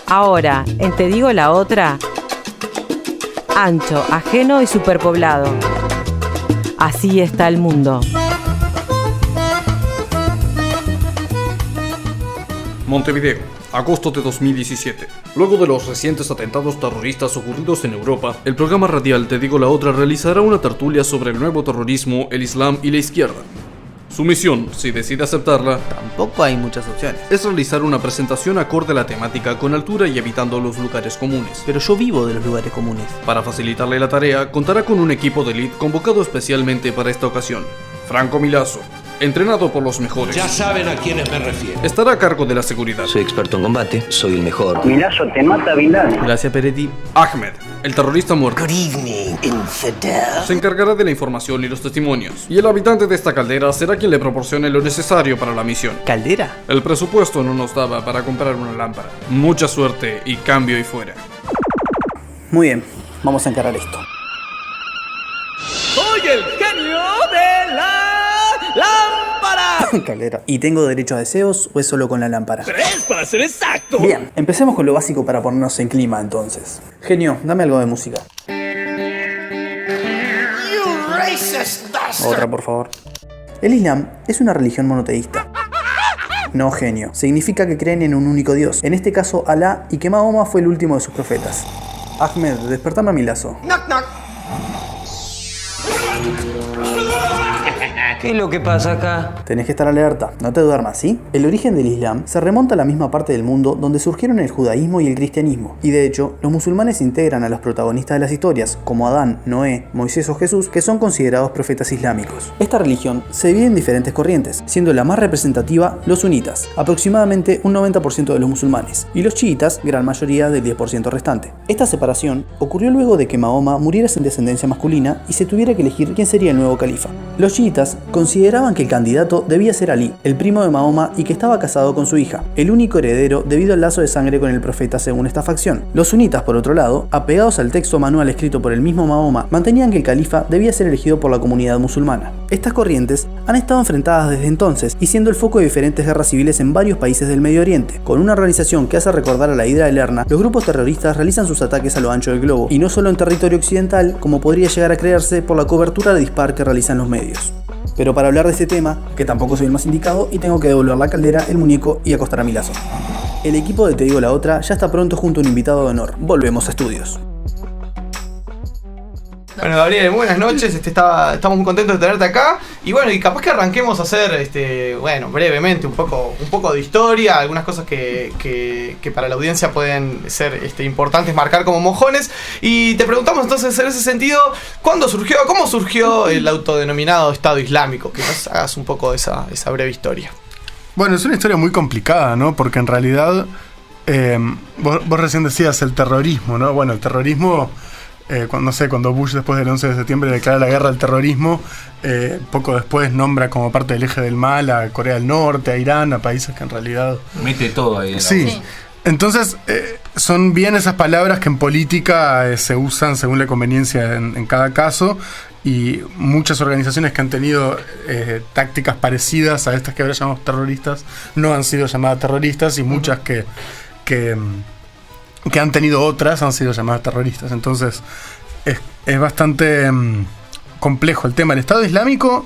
Ahora, en Te digo la otra, ancho, ajeno y superpoblado. Así está el mundo. Montevideo, agosto de 2017. Luego de los recientes atentados terroristas ocurridos en Europa, el programa radial Te digo la otra realizará una tertulia sobre el nuevo terrorismo, el Islam y la izquierda. Su misión, si decide aceptarla, tampoco hay muchas opciones, es realizar una presentación acorde a la temática con altura y evitando los lugares comunes. pero yo vivo de los lugares comunes. Para facilitarle la tarea, contará con un equipo de elite convocado especialmente para esta ocasión. Franco Milazzo, entrenado por los mejores. Ya saben a quiénes me refiero. Estará a cargo de la seguridad. Soy experto en combate, soy el mejor. Milazzo te mata, Bin Laden. Gracias, Peretti. Ahmed, el terrorista muerto. Good evening, infidel. Se encargará de la información y los testimonios. Y el habitante de esta caldera será quien le proporcione lo necesario para la misión. ¿Caldera? El presupuesto no nos daba para comprar una lámpara. Mucha suerte y cambio y fuera. Muy bien, vamos a encarar esto. ¡Soy el genio de la lámpara! Caldera. ¿Y tengo derecho a deseos o es solo con la lámpara? 3 para ser exacto. Bien, empecemos con lo básico para ponernos en clima entonces. Genio, dame algo de música. Otra, por favor. El Islam es una religión monoteísta. No, genio. Significa que creen en un único Dios. En este caso, Alá, y que Mahoma fue el último de sus profetas. Ahmed, despertame a Milazzo. Knock, knock. ¿Qué es lo que pasa acá? Tenés que estar alerta, no te duermas, ¿sí? El origen del Islam se remonta a la misma parte del mundo donde surgieron el judaísmo y el cristianismo. Y de hecho, los musulmanes integran a los protagonistas de las historias, como Adán, Noé, Moisés o Jesús, que son considerados profetas islámicos. Esta religión se divide en diferentes corrientes, siendo la más representativa los sunitas, aproximadamente un 90% de los musulmanes, y los chiitas, gran mayoría del 10% restante. Esta separación ocurrió luego de que Mahoma muriera sin descendencia masculina y se tuviera que elegir quién sería el nuevo califa. Los chiitas consideraban que el candidato debía ser Ali, el primo de Mahoma y que estaba casado con su hija, el único heredero debido al lazo de sangre con el profeta según esta facción. Los sunitas, por otro lado, apegados al texto manual escrito por el mismo Mahoma, mantenían que el califa debía ser elegido por la comunidad musulmana. Estas corrientes han estado enfrentadas desde entonces y siendo el foco de diferentes guerras civiles en varios países del Medio Oriente. Con una organización que hace recordar a la Hidra de Lerna, los grupos terroristas realizan sus ataques a lo ancho del globo, y no solo en territorio occidental, como podría llegar a creerse por la cobertura de dispar que realizan los medios. Pero para hablar de este tema, que tampoco soy el más indicado y tengo que devolver la caldera, el muñeco y acostar a Milazzo. El equipo de Te digo la otra ya está pronto junto a un invitado de honor. Volvemos a estudios. Bueno, Gabriel, buenas noches, estamos muy contentos de tenerte acá. Y bueno, y capaz que arranquemos a hacer, brevemente un poco de historia, algunas cosas que para la audiencia pueden ser importantes marcar como mojones. Y te preguntamos entonces en ese sentido, ¿cómo surgió el autodenominado Estado Islámico? Que nos hagas un poco de esa breve historia. Bueno, es una historia muy complicada, ¿no? Porque en realidad, vos recién decías el terrorismo, ¿no? Bueno, el terrorismo... cuando Bush después del 11 de septiembre declara la guerra al terrorismo, poco después nombra como parte del eje del mal a Corea del Norte, a Irán, a países que en realidad... Mete todo ahí. Sí. Entonces, son bien esas palabras que en política se usan según la conveniencia en cada caso, y muchas organizaciones que han tenido tácticas parecidas a estas que ahora llamamos terroristas no han sido llamadas terroristas, y muchas que han tenido otras han sido llamadas terroristas. Entonces es bastante complejo el tema. El Estado Islámico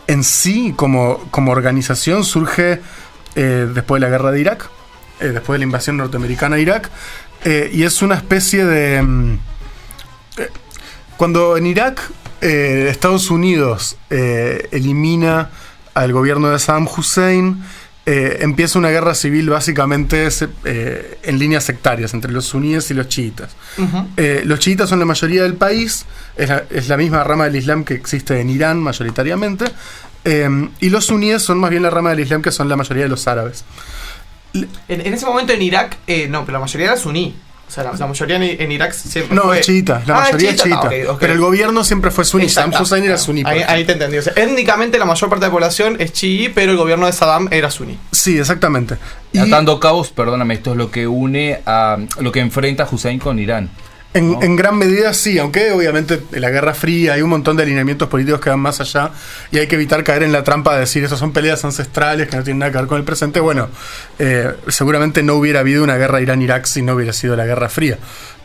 en sí como organización surge después de la guerra de Irak, después de la invasión norteamericana a Irak, y es una especie de... cuando en Irak Estados Unidos elimina al gobierno de Saddam Hussein, empieza una guerra civil básicamente en líneas sectarias entre los suníes y los chiitas. Uh-huh. Los chiitas son la mayoría del país, es la misma rama del Islam que existe en Irán mayoritariamente, y los suníes son más bien la rama del Islam que son la mayoría de los árabes. En ese momento en Irak, no, pero la mayoría era suní. O sea, la mayoría en Irak siempre no, fue... es chiita, la mayoría es chiita. Okay. Pero el gobierno siempre fue suní. Saddam Hussein era suní. Ahí te entendí. O sea, étnicamente la mayor parte de la población es chií, pero el gobierno de Saddam era suní. Sí, exactamente. Atando cabos, perdóname, esto es lo que une a lo que enfrenta a Hussein con Irán. En gran medida sí, aunque obviamente en la Guerra Fría hay un montón de alineamientos políticos que van más allá y hay que evitar caer en la trampa de decir esas son peleas ancestrales que no tienen nada que ver con el presente. Bueno, seguramente no hubiera habido una guerra Irán-Irak si no hubiera sido la Guerra Fría.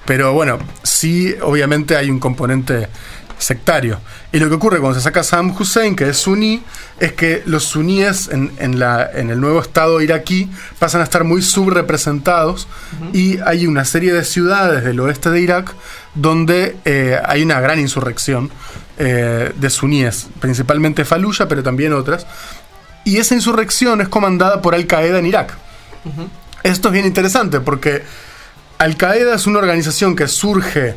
Pero bueno, sí, obviamente hay un componente sectario. Y lo que ocurre cuando se saca Saddam Hussein, que es suní, es que los suníes en el nuevo Estado iraquí pasan a estar muy subrepresentados, y hay una serie de ciudades del oeste de Irak donde hay una gran insurrección de suníes, principalmente Fallujah, pero también otras. Y esa insurrección es comandada por Al-Qaeda en Irak. Esto es bien interesante porque Al-Qaeda es una organización que surge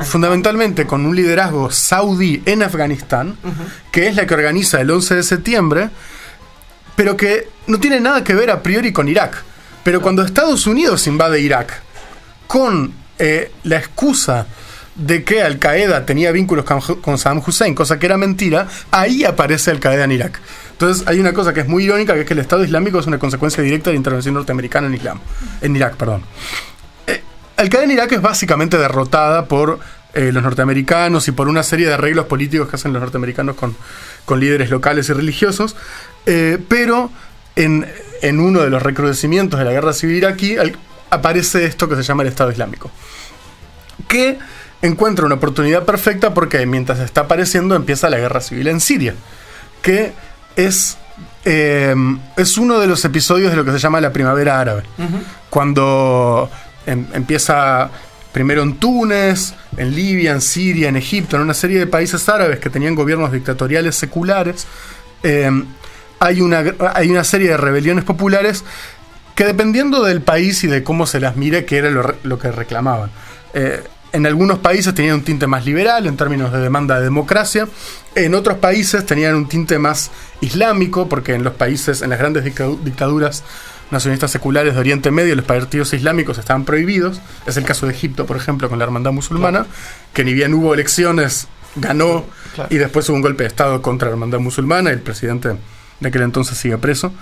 fundamentalmente con un liderazgo saudí en Afganistán, que es la que organiza el 11 de septiembre, pero que no tiene nada que ver a priori con Irak. Pero cuando Estados Unidos invade Irak con la excusa de que Al-Qaeda tenía vínculos con Saddam Hussein, cosa que era mentira, ahí aparece Al-Qaeda en Irak. Entonces hay una cosa que es muy irónica, que es que el Estado Islámico es una consecuencia directa de la intervención norteamericana en Irak. Al-Qaeda en Irak es básicamente derrotada por los norteamericanos y por una serie de arreglos políticos que hacen los norteamericanos con líderes locales y religiosos, pero en uno de los recrudecimientos de la guerra civil iraquí aparece esto que se llama el Estado Islámico, que encuentra una oportunidad perfecta porque mientras está apareciendo empieza la guerra civil en Siria, que es uno de los episodios de lo que se llama la Primavera Árabe, cuando empieza primero en Túnez, en Libia, en Siria, en Egipto, en una serie de países árabes que tenían gobiernos dictatoriales seculares. Hay una serie de rebeliones populares que, dependiendo del país y de cómo se las mire, que era lo que reclamaban. En algunos países tenían un tinte más liberal en términos de demanda de democracia. En otros países tenían un tinte más islámico, porque en las grandes dictaduras nacionalistas seculares de Oriente Medio, los partidos islámicos estaban prohibidos. Es el caso de Egipto, por ejemplo, con la Hermandad Musulmana, que ni bien hubo elecciones, ganó, y después hubo un golpe de Estado contra la Hermandad Musulmana, y el presidente de aquel entonces sigue preso.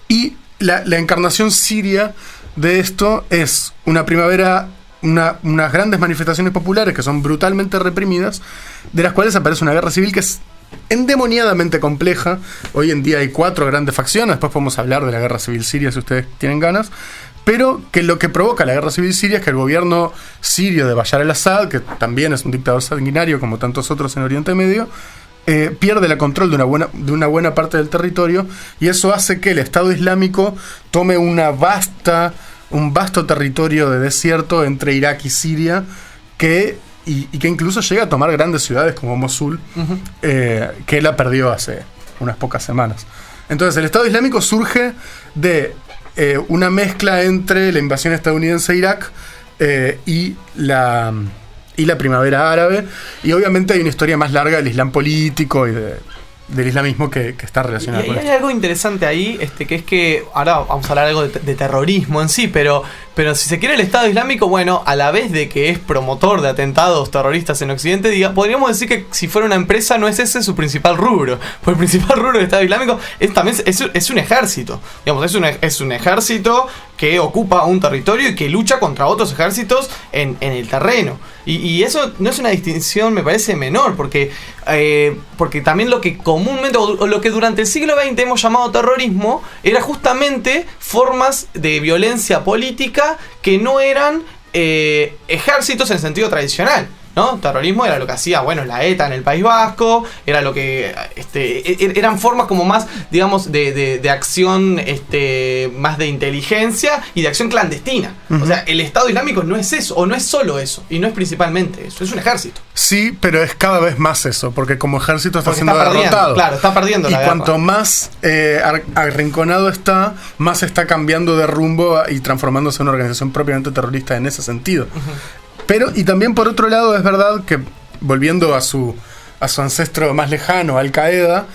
Y la encarnación siria de esto es una primavera, unas grandes manifestaciones populares que son brutalmente reprimidas, de las cuales aparece una guerra civil que es endemoniadamente compleja. Hoy en día hay 4 grandes facciones, después podemos hablar de la guerra civil siria si ustedes tienen ganas, pero que lo que provoca la guerra civil siria es que el gobierno sirio de Bashar al-Assad, que también es un dictador sanguinario como tantos otros en Oriente Medio, pierde el control de una buena parte del territorio, y eso hace que el Estado Islámico tome un vasto territorio de desierto entre Irak y Siria, que incluso llega a tomar grandes ciudades como Mosul, que él la perdió hace unas pocas semanas. Entonces el Estado Islámico surge de una mezcla entre la invasión estadounidense a Irak y la primavera árabe, y obviamente hay una historia más larga del Islam político y del islamismo que está relacionado con esto. Hay algo interesante ahí, que es que ahora vamos a hablar algo de terrorismo en sí, pero si se quiere, el Estado Islámico, bueno, a la vez de que es promotor de atentados terroristas en Occidente, podríamos decir que si fuera una empresa no es ese su principal rubro, porque el principal rubro del Estado Islámico también es un ejército, digamos, es un ejército que ocupa un territorio y que lucha contra otros ejércitos en el terreno. Y eso no es una distinción, me parece, menor, porque también lo que comúnmente, o lo que durante el siglo XX hemos llamado terrorismo, era justamente formas de violencia política que no eran ejércitos en sentido tradicional, ¿no? Terrorismo era lo que hacía, bueno, la ETA en el País Vasco, era lo que eran formas como más, digamos, de acción, más de inteligencia y de acción clandestina. O sea, el Estado Islámico no es eso, o no es solo eso, y no es principalmente eso, es un ejército. Sí, pero es cada vez más eso, porque como ejército está siendo derrotado. Claro, está perdiendo la guerra. Y cuanto más arrinconado está, más está cambiando de rumbo y transformándose en una organización propiamente terrorista en ese sentido. Pero, y también por otro lado, es verdad que, volviendo a su ancestro más lejano, Al-Qaeda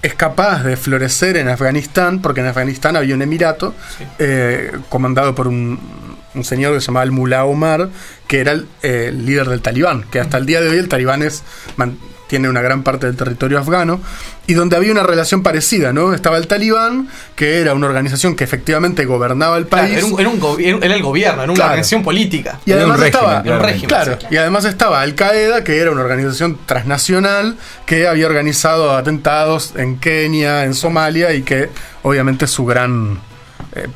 es capaz de florecer en Afganistán, porque en Afganistán había un emirato, comandado por un señor que se llamaba Al-Mullah Omar, que era el líder del Talibán, que hasta el día de hoy el Talibán tiene una gran parte del territorio afgano, y donde había una relación parecida, ¿no? Estaba el Talibán, que era una organización que efectivamente gobernaba el país. Claro, era el gobierno, era una organización política. Y además estaba, un régimen, claro, y además estaba Al-Qaeda, que era una organización transnacional que había organizado atentados en Kenia, en Somalia, y que obviamente su gran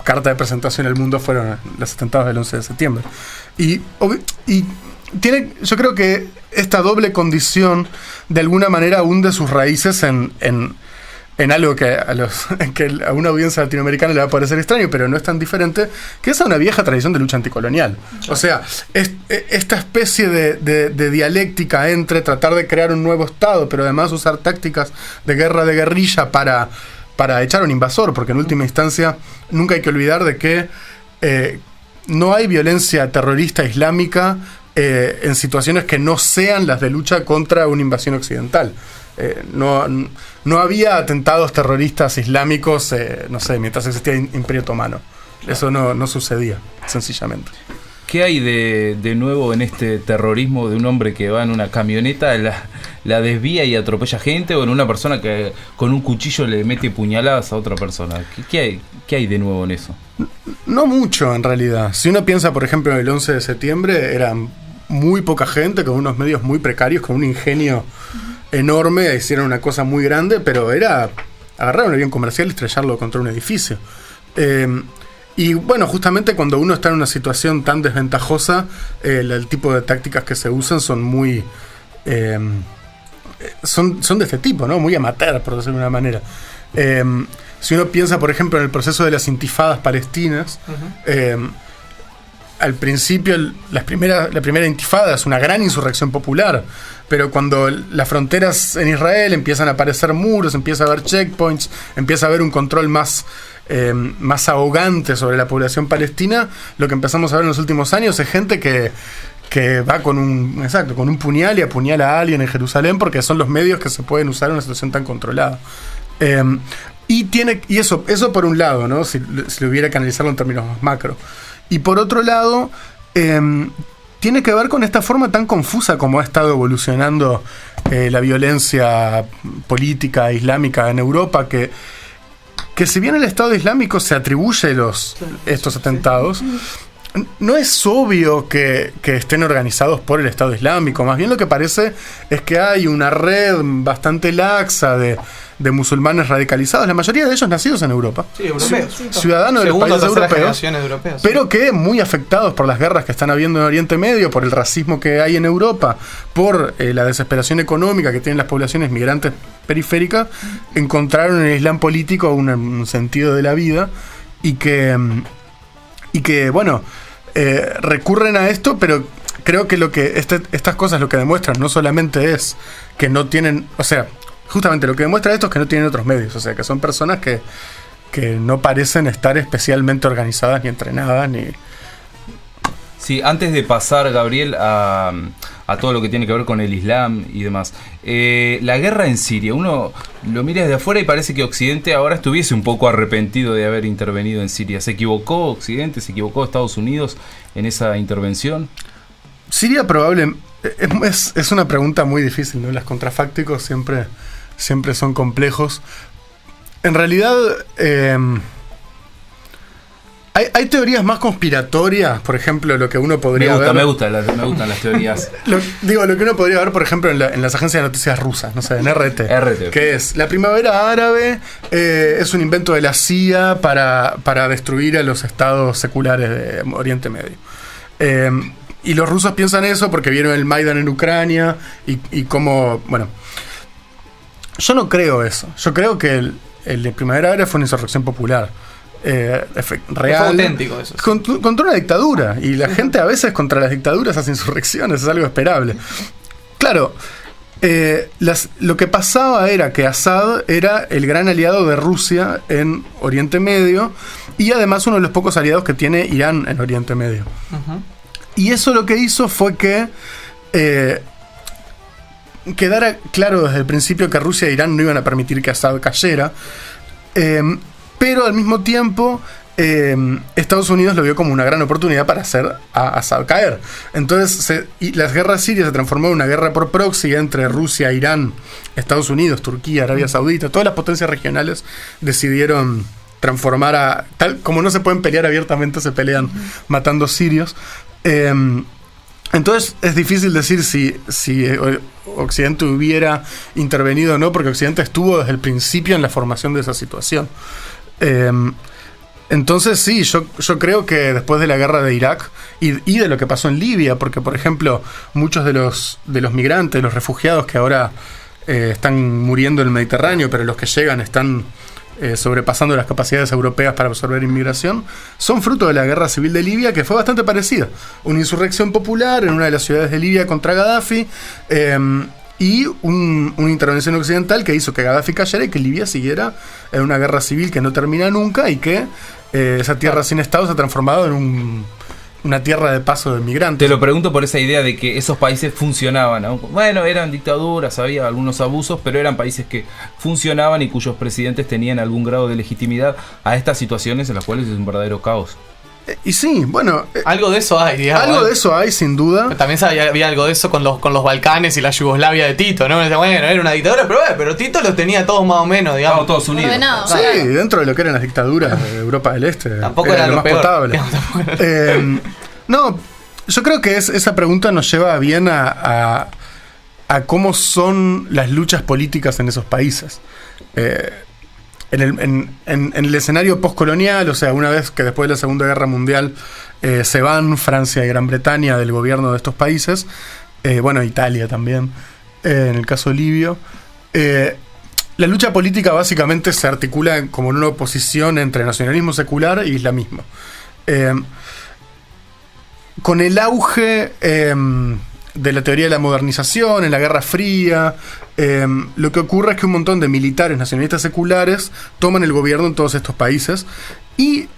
carta de presentación al mundo fueron los atentados del 11 de septiembre. Y tiene, yo creo que esta doble condición de alguna manera hunde sus raíces en algo que a una audiencia latinoamericana le va a parecer extraño, pero no es tan diferente, que es una vieja tradición de lucha anticolonial. O sea, esta especie de dialéctica entre tratar de crear un nuevo Estado, pero además usar tácticas de guerrilla para echar a un invasor, porque en última instancia nunca hay que olvidar de que no hay violencia terrorista islámica en situaciones que no sean las de lucha contra una invasión occidental. No había atentados terroristas islámicos, no sé, mientras existía el Imperio Otomano. Eso no sucedía, sencillamente. ¿Qué hay de nuevo en este terrorismo de un hombre que va en una camioneta, la desvía y atropella gente, o en una persona que con un cuchillo le mete puñaladas a otra persona? ¿Qué hay de nuevo en eso? No mucho, en realidad. Si uno piensa, por ejemplo, en el 11 de septiembre, era muy poca gente, con unos medios muy precarios, con un ingenio enorme, hicieron una cosa muy grande, pero era agarrar un avión comercial y estrellarlo contra un edificio. Y bueno, justamente cuando uno está en una situación tan desventajosa, el tipo de tácticas que se usan son muy... son de este tipo, ¿no? Muy amateur, por decirlo de una manera. Si uno piensa, por ejemplo, en el proceso de las intifadas palestinas, al principio la primera intifada es una gran insurrección popular, pero cuando las fronteras en Israel empiezan a aparecer muros, empieza a haber checkpoints, empieza a haber un control más ahogante sobre la población palestina, lo que empezamos a ver en los últimos años es gente que va con un puñal y apuñala a alguien en Jerusalén, porque son los medios que se pueden usar en una situación tan controlada. Y eso por un lado, ¿no? Si hubiera que analizarlo en términos más macro. Y por otro lado, tiene que ver con esta forma tan confusa como ha estado evolucionando la violencia política islámica en Europa, que si bien el Estado Islámico se atribuye estos atentados, no es obvio que estén organizados por el Estado Islámico. Más bien lo que parece es que hay una red bastante laxa de musulmanes radicalizados, la mayoría de ellos nacidos en Europa. Sí, europeos. Ciudadanos de los países europeos. Pero que muy afectados por las guerras que están habiendo en Oriente Medio, por el racismo que hay en Europa, por la desesperación económica que tienen las poblaciones migrantes periféricas, encontraron en el Islam político un sentido de la vida y que bueno, recurren a esto, pero creo que estas cosas lo que demuestran no solamente es que no tienen, o sea, justamente lo que demuestra esto es que no tienen otros medios, o sea, que son personas que no parecen estar especialmente organizadas ni entrenadas ni... Sí, antes de pasar, Gabriel, a todo lo que tiene que ver con el Islam y demás, la guerra en Siria, uno lo mira desde afuera y parece que Occidente ahora estuviese un poco arrepentido de haber intervenido en Siria. ¿Se equivocó Occidente, se equivocó Estados Unidos en esa intervención? Siria es una pregunta muy difícil, ¿no? Los contrafácticos siempre son complejos. En realidad... Hay teorías más conspiratorias, por ejemplo, lo que uno podría ver... Me gustan las teorías. Lo que uno podría ver, por ejemplo, en las agencias de noticias rusas, no sé, en RT. Que es, la primavera árabe es un invento de la CIA para destruir a los estados seculares de Oriente Medio. Y los rusos piensan eso porque vieron el Maidan en Ucrania y cómo... Bueno, yo no creo eso. Yo creo que el de primavera árabe fue una insurrección popular. Real, fue auténtico eso, sí. Contra una dictadura, y la gente a veces contra las dictaduras hace insurrecciones, es algo esperable. Claro, lo que pasaba era que Assad era el gran aliado de Rusia en Oriente Medio y además uno de los pocos aliados que tiene Irán en Oriente Medio. Y eso lo que hizo fue que quedara claro desde el principio que Rusia e Irán no iban a permitir que Assad cayera, pero al mismo tiempo Estados Unidos lo vio como una gran oportunidad para hacer a Assad caer. Entonces, y las guerras sirias se transformaron en una guerra por proxy entre Rusia, Irán, Estados Unidos, Turquía, Arabia Saudita. Todas las potencias regionales decidieron transformar tal como no se pueden pelear abiertamente, se pelean matando sirios. Entonces es difícil decir si Occidente hubiera intervenido o no, porque Occidente estuvo desde el principio en la formación de esa situación. Entonces sí, yo creo que después de la guerra de Irak y de lo que pasó en Libia, porque por ejemplo muchos de los migrantes, los refugiados que ahora están muriendo en el Mediterráneo, pero los que llegan están sobrepasando las capacidades europeas para absorber inmigración, son fruto de la guerra civil de Libia, que fue bastante parecida. Una insurrección popular en una de las ciudades de Libia contra Gaddafi, y una intervención occidental que hizo que Gaddafi cayera y que Libia siguiera en una guerra civil que no termina nunca, y que esa tierra sin Estado se ha transformado en una tierra de paso de migrantes. Te lo pregunto por esa idea de que esos países funcionaban, ¿no? Bueno, eran dictaduras, había algunos abusos, pero eran países que funcionaban y cuyos presidentes tenían algún grado de legitimidad a estas situaciones en las cuales es un verdadero caos. Y sí, bueno, algo de eso hay, digamos. Algo de eso hay, sin duda. También había algo de eso con los Balcanes y la Yugoslavia de Tito, ¿no? Bueno, era una dictadura, pero Tito los tenía todos más o menos, digamos. Todos unidos. Sí, dentro de lo que eran las dictaduras de Europa del Este. Tampoco era lo más peor, potable. No, yo creo que esa pregunta nos lleva bien a cómo son las luchas políticas en esos países. En el escenario postcolonial, o sea, una vez que después de la Segunda Guerra Mundial se van Francia y Gran Bretaña del gobierno de estos países, bueno, Italia también, en el caso libio, la lucha política básicamente se articula como en una oposición entre nacionalismo secular e islamismo. Con el auge de la teoría de la modernización, en la Guerra Fría, lo que ocurre es que un montón de militares nacionalistas seculares toman el gobierno en todos estos países y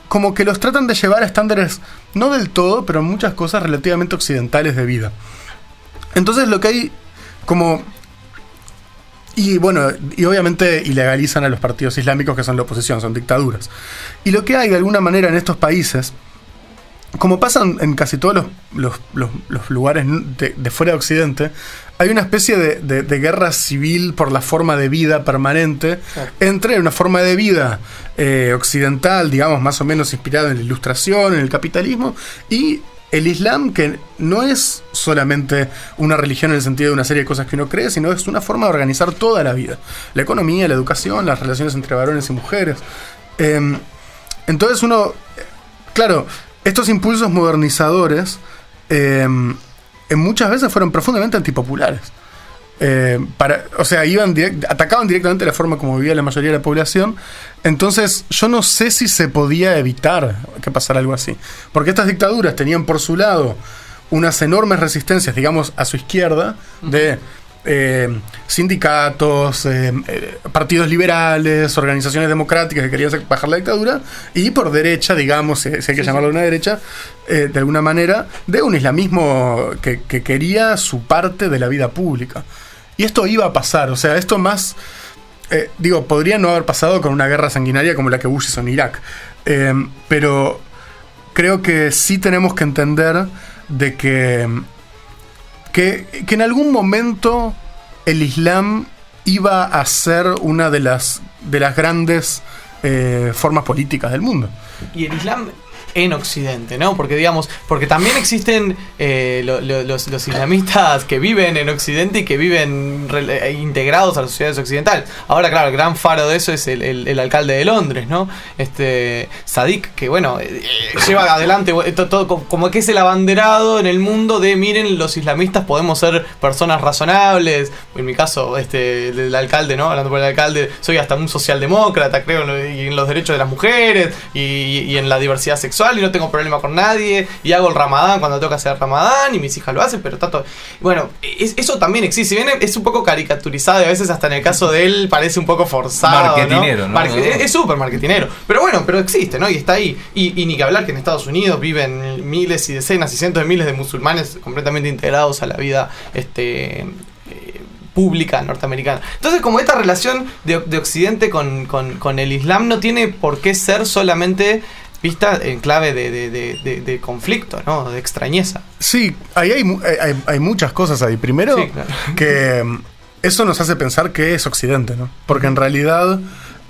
como que los tratan de llevar a estándares, no del todo, pero en muchas cosas relativamente occidentales de vida. Entonces lo que hay como... Y bueno, y obviamente ilegalizan a los partidos islámicos que son la oposición, son dictaduras. Y lo que hay de alguna manera en estos países, como pasa en casi todos los lugares de fuera de Occidente, hay una especie de guerra civil por la forma de vida permanente, entre una forma de vida occidental, digamos, más o menos inspirada en la Ilustración, en el capitalismo, y el Islam, que no es solamente una religión en el sentido de una serie de cosas que uno cree, sino es una forma de organizar toda la vida. La economía, la educación, las relaciones entre varones y mujeres. Entonces uno... Claro, estos impulsos modernizadores muchas veces fueron profundamente antipopulares. O sea, atacaban directamente la forma como vivía la mayoría de la población. Entonces yo no sé si se podía evitar que pasara algo así, porque estas dictaduras tenían por su lado unas enormes resistencias, digamos, a su izquierda, de sindicatos, partidos liberales, organizaciones democráticas que querían bajar la dictadura, y por derecha, digamos, si hay que llamarlo una derecha, de alguna manera, de un islamismo que quería su parte de la vida pública. Y esto iba a pasar, o sea, esto más... podría no haber pasado con una guerra sanguinaria como la que Bush hizo en Irak. Pero creo que sí tenemos que entender de que en algún momento el Islam iba a ser una de las grandes formas políticas del mundo. Y el Islam en Occidente, ¿no? Porque también existen los islamistas que viven en Occidente y que viven integrados a las sociedades occidentales. Ahora, claro, el gran faro de eso es el alcalde de Londres, ¿no? Sadiq, que bueno, lleva adelante todo, como que es el abanderado en el mundo de, miren, los islamistas podemos ser personas razonables. En mi caso, el alcalde, ¿no? Hablando por el alcalde, soy hasta un socialdemócrata, creo, en los derechos de las mujeres y en la diversidad sexual, y no tengo problema con nadie, y hago el Ramadán cuando toca hacer Ramadán, y mis hijas lo hacen, pero tanto... Bueno, eso también existe, si bien es un poco caricaturizado, y a veces hasta en el caso de él parece un poco forzado, marketinero, ¿no? Es súper marketinero, pero bueno, pero existe, ¿no? Y está ahí, y ni que hablar que en Estados Unidos viven miles y decenas y cientos de miles de musulmanes completamente integrados a la vida pública norteamericana. Entonces, como esta relación de Occidente con el Islam no tiene por qué ser solamente vista en clave de conflicto, ¿no? De extrañeza. Sí, ahí hay muchas cosas ahí. Primero, sí, claro, que eso nos hace pensar que es Occidente, ¿no? Porque en realidad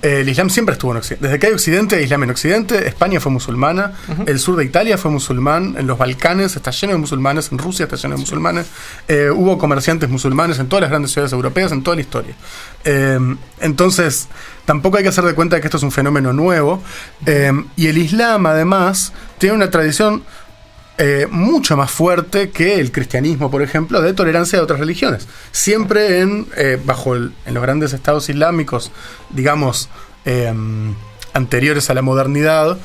el Islam siempre estuvo en Occidente. Desde que hay Occidente, hay Islam en Occidente. España fue musulmana, el sur de Italia fue musulmán, en los Balcanes está lleno de musulmanes, en Rusia está lleno de musulmanes, hubo comerciantes musulmanes en todas las grandes ciudades europeas, en toda la historia. Entonces, tampoco hay que hacer de cuenta de que esto es un fenómeno nuevo. Y el Islam, además, tiene una tradición mucho más fuerte que el cristianismo, por ejemplo, de tolerancia de otras religiones. Siempre en los grandes estados islámicos, digamos, anteriores a la modernidad,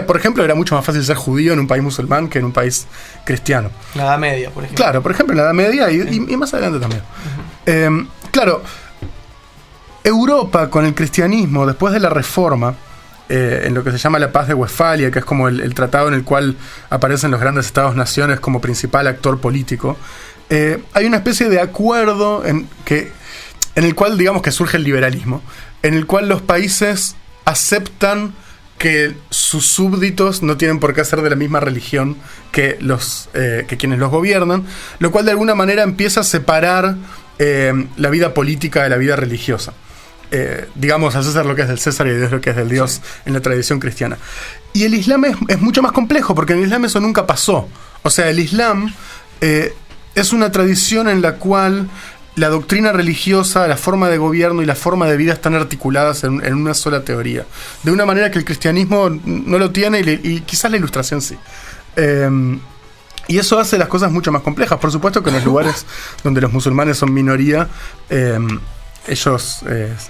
por ejemplo, era mucho más fácil ser judío en un país musulmán que en un país cristiano. La Edad Media, por ejemplo. Claro, por ejemplo, en la Edad Media y más adelante también. Claro, Europa con el cristianismo, después de la Reforma, en lo que se llama la Paz de Westfalia, que es como el tratado en el cual aparecen los grandes estados-naciones como principal actor político, hay una especie de acuerdo en el cual, digamos, que surge el liberalismo, en el cual los países aceptan que sus súbditos no tienen por qué ser de la misma religión que quienes los gobiernan, lo cual de alguna manera empieza a separar la vida política de la vida religiosa. Digamos, a César lo que es del César y a Dios lo que es del Dios, en la tradición cristiana. Y el Islam es mucho más complejo, porque en el Islam eso nunca pasó. O sea, el Islam es una tradición en la cual la doctrina religiosa, la forma de gobierno y la forma de vida están articuladas en una sola teoría. De una manera que el cristianismo no lo tiene y quizás la ilustración sí. Y eso hace las cosas mucho más complejas. Por supuesto que en los lugares donde los musulmanes son minoría, ellos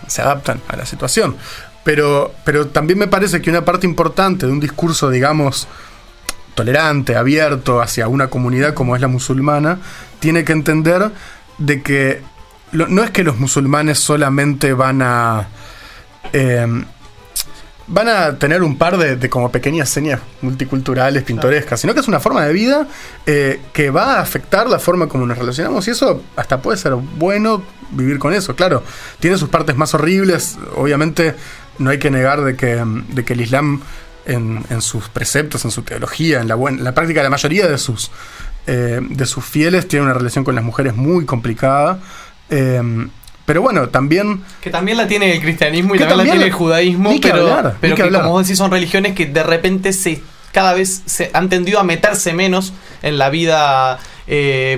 se adaptan a la situación. Pero también me parece que una parte importante de un discurso, digamos, tolerante, abierto hacia una comunidad como es la musulmana, tiene que entender de que no es que los musulmanes solamente van a tener un par de como pequeñas señas multiculturales, pintorescas, sino que es una forma de vida que va a afectar la forma como nos relacionamos, y eso hasta puede ser bueno vivir con eso. Claro, tiene sus partes más horribles. Obviamente no hay que negar de que el Islam en sus preceptos, en su teología, en la práctica de la mayoría de sus fieles, tiene una relación con las mujeres muy complicada. Pero bueno, también... Que también la tiene el cristianismo y también la tiene el judaísmo, pero que como vos decís, son religiones que de repente cada vez se han tendido a meterse menos en la vida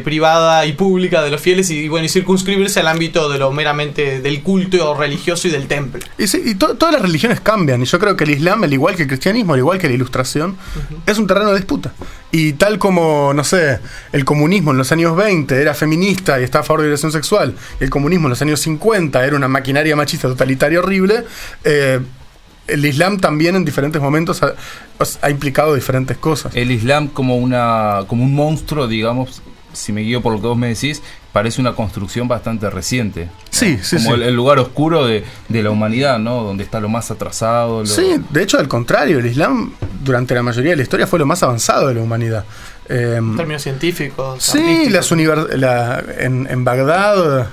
privada y pública de los fieles y circunscribirse al ámbito de lo meramente del culto religioso y del templo. Y todas las religiones cambian, y yo creo que el Islam, al igual que el cristianismo, al igual que la Ilustración, es un terreno de disputa. Y tal como, no sé, el comunismo en los años 20 era feminista y estaba a favor de la liberación sexual, y el comunismo en los años 50 era una maquinaria machista totalitaria horrible, el Islam también en diferentes momentos ha implicado diferentes cosas. El Islam como un monstruo, digamos, si me guío por lo que vos me decís, parece una construcción bastante reciente, ¿no? Sí. Como el lugar oscuro de la humanidad, ¿no? Donde está lo más atrasado. Sí, de hecho, al contrario, el Islam durante la mayoría de la historia fue lo más avanzado de la humanidad. En términos científicos. Sí, en Bagdad,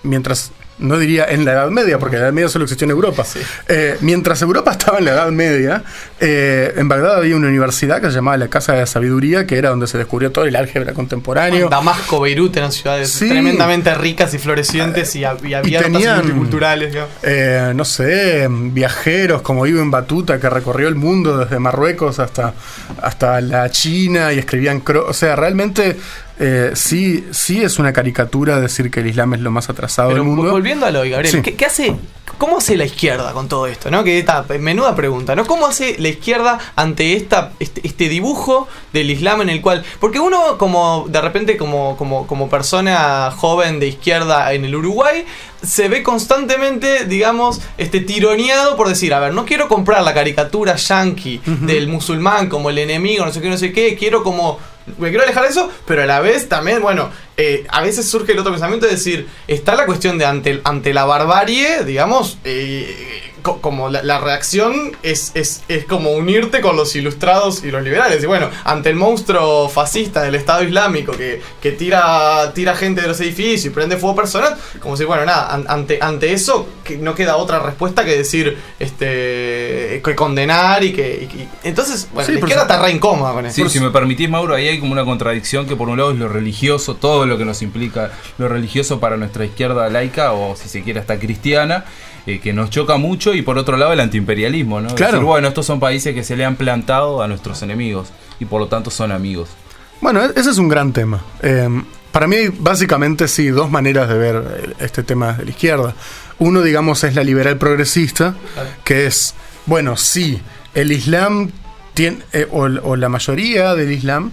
mientras... No diría en la Edad Media, porque la Edad Media solo existió en Europa. Sí. Mientras Europa estaba en la Edad Media, en Bagdad había una universidad que se llamaba la Casa de la Sabiduría, que era donde se descubrió todo el álgebra contemporáneo. Damasco, Beirut eran ciudades tremendamente ricas y florecientes y abiertas y multiculturales. No sé, viajeros como Ibn Battuta, que recorrió el mundo desde Marruecos hasta la China y escribían... O sea, realmente... sí es una caricatura decir que el Islam es lo más atrasado del mundo. Volviendo a lo de Gabriel, sí. ¿qué hace? ¿Cómo hace la izquierda con todo esto? ¿No? Que esta menuda pregunta, ¿no? ¿Cómo hace la izquierda ante este dibujo del Islam en el cual... Porque uno de repente como persona joven de izquierda en el Uruguay se ve constantemente, digamos, tironeado por decir, a ver, no quiero comprar la caricatura yanqui del musulmán como el enemigo, no sé qué, me quiero alejar de eso, pero a la vez también, a veces surge el otro pensamiento de decir, está la cuestión de ante la barbarie, digamos, como la reacción es como unirte con los ilustrados y los liberales. Y bueno, ante el monstruo fascista del Estado Islámico que tira gente de los edificios y prende fuego a personas, como si, bueno, nada, ante eso que no queda otra respuesta que decir, que condenar y entonces, bueno, sí, la izquierda está re incómoda con eso. Sí, si me permitís, Mauro, ahí hay como una contradicción que por un lado es lo religioso, todo lo que nos implica lo religioso para nuestra izquierda laica, o si se quiere hasta cristiana, que nos choca mucho, y por otro lado el antiimperialismo, ¿no? Claro. Decir, bueno, estos son países que se le han plantado a nuestros enemigos y por lo tanto son amigos. Bueno, ese es un gran tema. Para mí hay básicamente sí dos maneras de ver este tema de la izquierda. Uno, digamos, es la liberal progresista, que es, bueno, sí, el Islam tiene, o la mayoría del Islam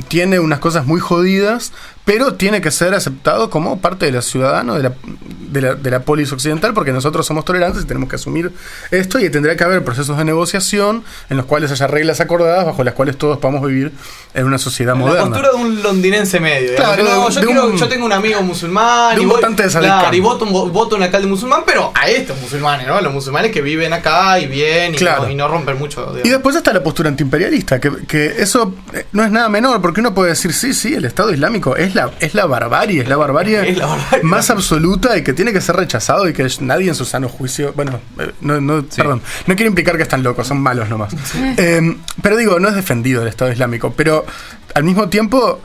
tiene unas cosas muy jodidas, pero tiene que ser aceptado como parte de los ciudadanos de la polis occidental, porque nosotros somos tolerantes y tenemos que asumir esto, y tendrá que haber procesos de negociación en los cuales haya reglas acordadas bajo las cuales todos podamos vivir en una sociedad moderna. La postura de un londinense medio. Claro, no, yo tengo un amigo musulmán de un votante de Salih Khan. Y voto un alcalde musulmán, pero a estos musulmanes, ¿no? Los musulmanes que viven acá y bien y no rompen mucho. Digamos. Y después está la postura antiimperialista, que eso no es nada menor, porque uno puede decir, sí, el Estado Islámico es la barbarie, más absoluta y que tiene que ser rechazado y que nadie en su sano juicio, bueno, perdón, no quiero implicar que están locos, son malos nomás. Pero digo, no es defendido el Estado Islámico, pero al mismo tiempo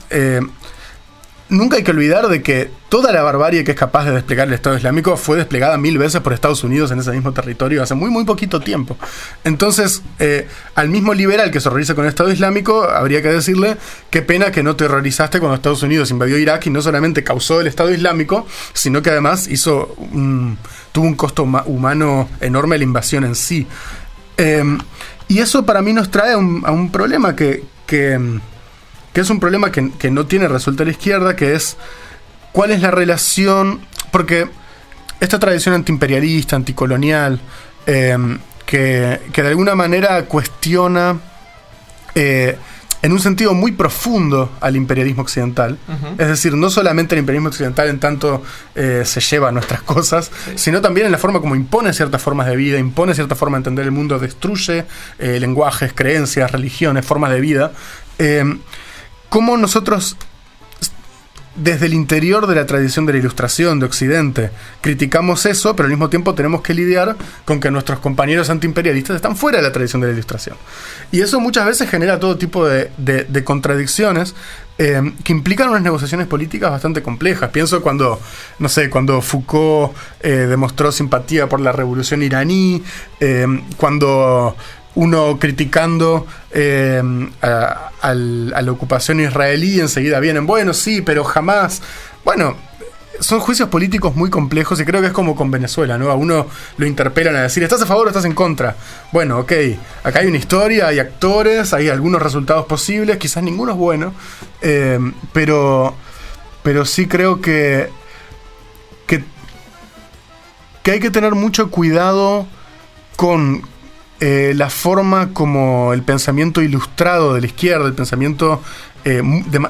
nunca hay que olvidar de que toda la barbarie que es capaz de desplegar el Estado Islámico fue desplegada 1000 veces por Estados Unidos en ese mismo territorio hace muy poquito tiempo. Entonces, al mismo liberal que se horroriza con el Estado Islámico, habría que decirle, qué pena que no te horrorizaste cuando Estados Unidos invadió Irak y no solamente causó el Estado Islámico, sino que además tuvo un costo humano enorme la invasión en sí. Y eso para mí nos trae a un problema que es un problema que no tiene resuelta la izquierda, que es cuál es la relación, porque esta tradición antiimperialista, anticolonial, que de alguna manera cuestiona en un sentido muy profundo al imperialismo occidental, es decir, no solamente el imperialismo occidental en tanto se lleva nuestras cosas, sino también en la forma como impone ciertas formas de vida, impone cierta forma de entender el mundo, destruye lenguajes, creencias, religiones, formas de vida. Cómo nosotros, desde el interior de la tradición de la Ilustración de Occidente, criticamos eso, pero al mismo tiempo tenemos que lidiar con que nuestros compañeros antiimperialistas están fuera de la tradición de la Ilustración. Y eso muchas veces genera todo tipo de contradicciones que implican unas negociaciones políticas bastante complejas. Pienso cuando Foucault demostró simpatía por la revolución iraní, cuando uno criticando a la ocupación israelí, enseguida vienen, bueno, sí, pero jamás. Bueno, son juicios políticos muy complejos y creo que es como con Venezuela, ¿no? A uno lo interpelan a decir, ¿estás a favor o estás en contra? Bueno, ok, acá hay una historia, hay actores, hay algunos resultados posibles, quizás ninguno es bueno, pero sí creo que hay que tener mucho cuidado con la forma como el pensamiento ilustrado de la izquierda, el pensamiento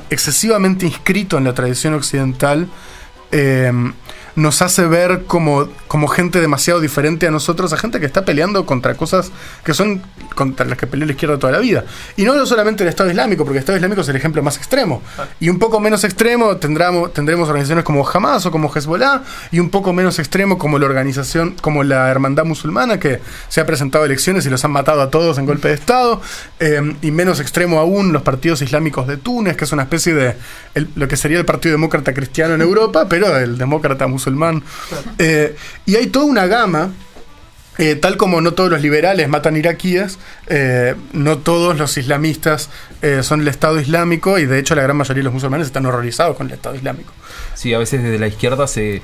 excesivamente inscrito en la tradición occidental, nos hace ver como gente demasiado diferente a nosotros, a gente que está peleando contra cosas que son contra las que peleó la izquierda toda la vida. Y no solamente el Estado Islámico, porque el Estado Islámico es el ejemplo más extremo. Y un poco menos extremo tendremos organizaciones como Hamas o como Hezbollah, y un poco menos extremo como la organización, como la Hermandad Musulmana, que se ha presentado a elecciones y los han matado a todos en golpe de Estado. Y menos extremo aún los partidos islámicos de Túnez, que es una especie de lo que sería el Partido Demócrata Cristiano en Europa, pero el demócrata musulmán. Y hay toda una gama, tal como no todos los liberales matan iraquíes, no todos los islamistas son el Estado Islámico, y de hecho la gran mayoría de los musulmanes están horrorizados con el Estado Islámico. Sí, a veces desde la izquierda se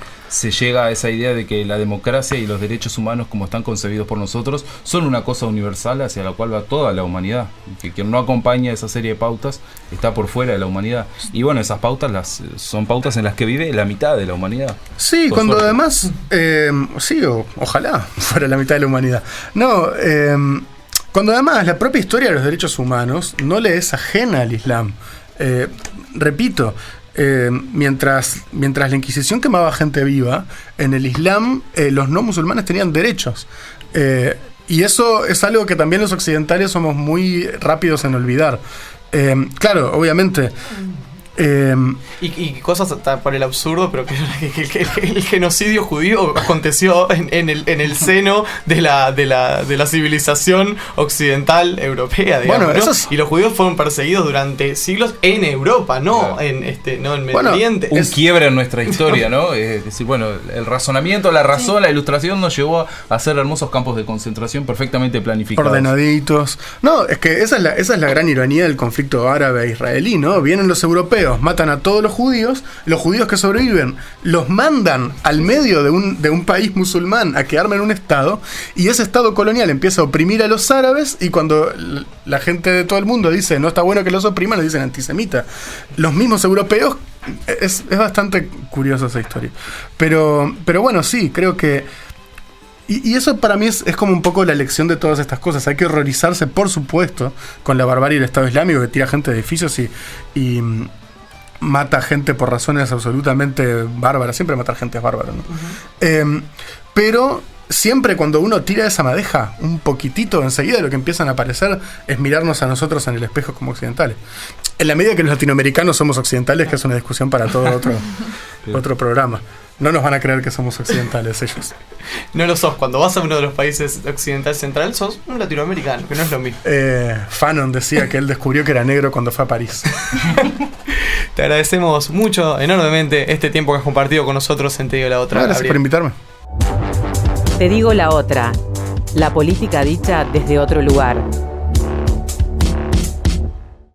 llega a esa idea de que la democracia y los derechos humanos, como están concebidos por nosotros, son una cosa universal hacia la cual va toda la humanidad. Que quien no acompaña esa serie de pautas está por fuera de la humanidad. Y bueno, esas pautas son pautas en las que vive la mitad de la humanidad. Sí, cuando suerte. Además, ojalá fuera la mitad de la humanidad. No, cuando además la propia historia de los derechos humanos no le es ajena al Islam. Repito, Mientras la Inquisición quemaba gente viva, en el Islam los no musulmanes tenían derechos. Y eso es algo que también los occidentales somos muy rápidos en olvidar. Claro, obviamente. Y cosas hasta por el absurdo, pero que el genocidio judío aconteció en el seno de la civilización occidental europea, digamos, bueno, ¿no? Y los judíos fueron perseguidos durante siglos en Europa, no en Medio Oriente. Un quiebre en nuestra historia, ¿no? Es decir, bueno, el razonamiento, la razón, la ilustración nos llevó a hacer hermosos campos de concentración perfectamente planificados. Ordenaditos. No, es que esa es la gran ironía del conflicto árabe-israelí, ¿no? Vienen los europeos, matan a todos los judíos que sobreviven los mandan al medio de un país musulmán a que armen un estado, y ese estado colonial empieza a oprimir a los árabes, y cuando la gente de todo el mundo dice no está bueno que los opriman, le dicen antisemita. Los mismos europeos, es bastante curiosa esa historia. Pero bueno, sí, creo que y eso para mí es como un poco la lección de todas estas cosas. Hay que horrorizarse, por supuesto, con la barbarie del Estado Islámico, que tira gente de edificios y mata gente por razones absolutamente bárbaras. Siempre matar gente es bárbaro, ¿no? Pero siempre cuando uno tira esa madeja un poquitito, enseguida lo que empiezan a aparecer es mirarnos a nosotros en el espejo como occidentales. En la medida que los latinoamericanos somos occidentales, que es una discusión para todo otro programa. No nos van a creer que somos occidentales ellos. No lo sos. Cuando vas a uno de los países occidental central, sos un latinoamericano, que no es lo mismo. Fanon decía que él descubrió que era negro cuando fue a París. Te agradecemos mucho, enormemente, este tiempo que has compartido con nosotros en Te Digo la Otra. Gracias por invitarme. Te Digo la Otra. La política dicha desde otro lugar.